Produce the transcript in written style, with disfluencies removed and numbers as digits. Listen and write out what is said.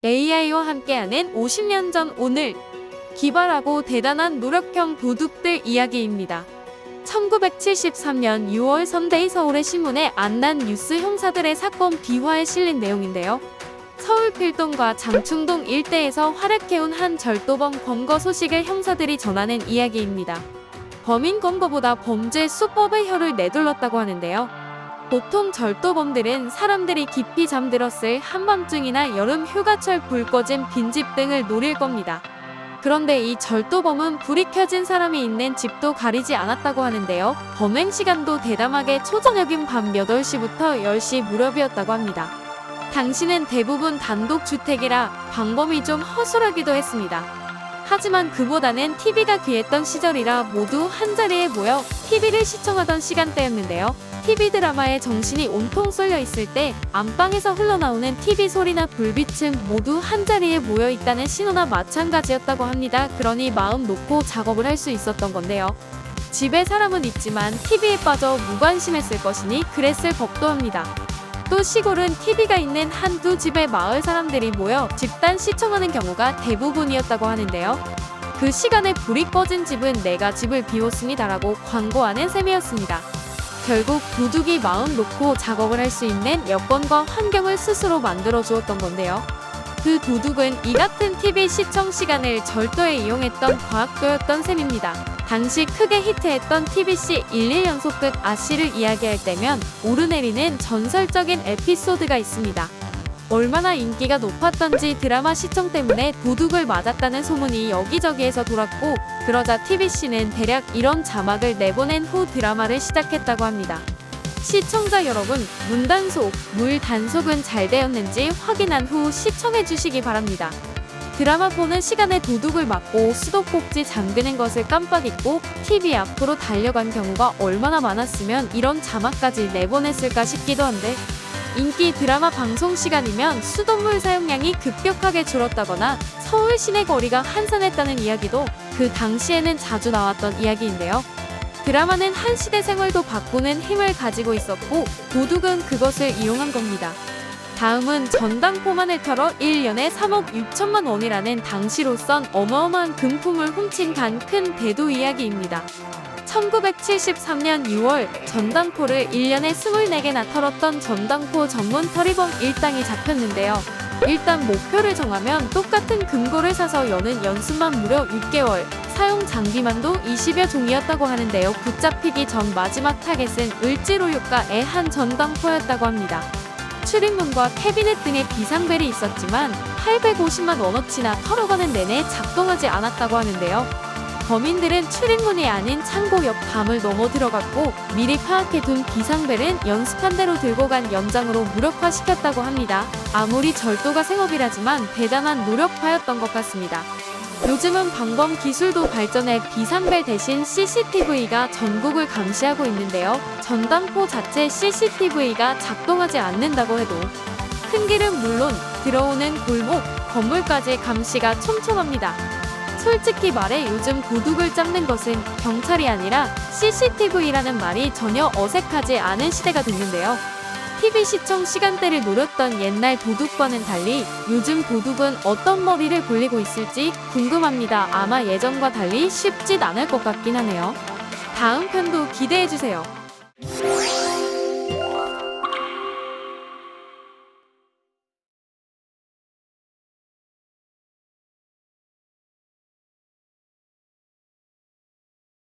AI와 함께하는 50년 전 오늘, 기발하고 대단한 노력형 도둑들 이야기입니다. 1973년 6월 선데이 서울의 신문에 안난 뉴스 형사들의 사건 비화에 실린 내용인데요. 서울 필동과 장충동 일대에서 활약해온 한 절도범 검거 소식을 형사들이 전하는 이야기입니다. 범인 검거보다 범죄 수법의 혀를 내둘렀다고 하는데요. 보통 절도범들은 사람들이 깊이 잠들었을 한밤중이나 여름 휴가철 불 꺼진 빈집 등을 노릴 겁니다. 그런데 이 절도범은 불이 켜진 사람이 있는 집도 가리지 않았다고 하는데요. 범행 시간도 대담하게 초저녁인 밤 8시부터 10시 무렵이었다고 합니다. 당시는 대부분 단독주택이라 방범이 좀 허술하기도 했습니다. 하지만 그보다는 TV가 귀했던 시절이라 모두 한자리에 모여 TV를 시청하던 시간대였는데요. TV 드라마에 정신이 온통 쏠려 있을 때 안방에서 흘러나오는 TV 소리나 불빛은 모두 한자리에 모여 있다는 신호나 마찬가지였다고 합니다. 그러니 마음 놓고 작업을 할 수 있었던 건데요. 집에 사람은 있지만 TV에 빠져 무관심했을 것이니 그랬을 법도 합니다. 또 시골은 TV가 있는 한두 집의 마을 사람들이 모여 집단 시청하는 경우가 대부분이었다고 하는데요. 그 시간에 불이 꺼진 집은 내가 집을 비웠습니다라고 광고하는 셈이었습니다. 결국 도둑이 마음 놓고 작업을 할 수 있는 여건과 환경을 스스로 만들어 주었던 건데요. 그 도둑은 이 같은 TV 시청 시간을 절도에 이용했던 과학도였던 셈입니다. 당시 크게 히트했던 TBC 11연속극 아씨를 이야기할 때면 오르내리는 전설적인 에피소드가 있습니다. 얼마나 인기가 높았던지 드라마 시청 때문에 도둑을 맞았다는 소문이 여기저기에서 돌았고, 그러자 TBC는 대략 이런 자막을 내보낸 후 드라마를 시작했다고 합니다. 시청자 여러분, 문단속, 물단속은 잘 되었는지 확인한 후 시청해 주시기 바랍니다. 드라마 보는 시간에 도둑을 맞고 수도꼭지 잠그는 것을 깜빡 잊고 TV 앞으로 달려간 경우가 얼마나 많았으면 이런 자막까지 내보냈을까 싶기도 한데, 인기 드라마 방송 시간이면 수돗물 사용량이 급격하게 줄었다거나 서울 시내 거리가 한산했다는 이야기도 그 당시에는 자주 나왔던 이야기인데요. 드라마는 한 시대 생활도 바꾸는 힘을 가지고 있었고 도둑은 그것을 이용한 겁니다. 다음은 전당포만을 털어 1년에 3억 6천만 원이라는 당시로선 어마어마한 금품을 훔친 간 큰 대도 이야기입니다. 1973년 6월 전당포를 1년에 24개나 털었던 전당포 전문 털이범 일당이 잡혔는데요. 일단 목표를 정하면 똑같은 금고를 사서 여는 연수만 무려 6개월, 사용 장비만도 20여 종이었다고 하는데요. 붙잡히기 전 마지막 타겟은 을지로유가의 한 전당포였다고 합니다. 출입문과 캐비넷 등의 비상벨이 있었지만 850만 원어치나 털어가는 내내 작동하지 않았다고 하는데요. 범인들은 출입문이 아닌 창고 옆 담을 넘어 들어갔고 미리 파악해둔 비상벨은 연습한 대로 들고 간 연장으로 무력화시켰다고 합니다. 아무리 절도가 생업이라지만 대단한 노력파였던 것 같습니다. 요즘은 방범 기술도 발전해 비상벨 대신 CCTV가 전국을 감시하고 있는데요. 전당포 자체 CCTV가 작동하지 않는다고 해도 큰 길은 물론 들어오는 골목, 건물까지 감시가 촘촘합니다. 솔직히 말해 요즘 도둑을 잡는 것은 경찰이 아니라 CCTV라는 말이 전혀 어색하지 않은 시대가 됐는데요. TV 시청 시간대를 노렸던 옛날 도둑과는 달리 요즘 도둑은 어떤 머리를 굴리고 있을지 궁금합니다. 아마 예전과 달리 쉽진 않을 것 같긴 하네요. 다음 편도 기대해주세요.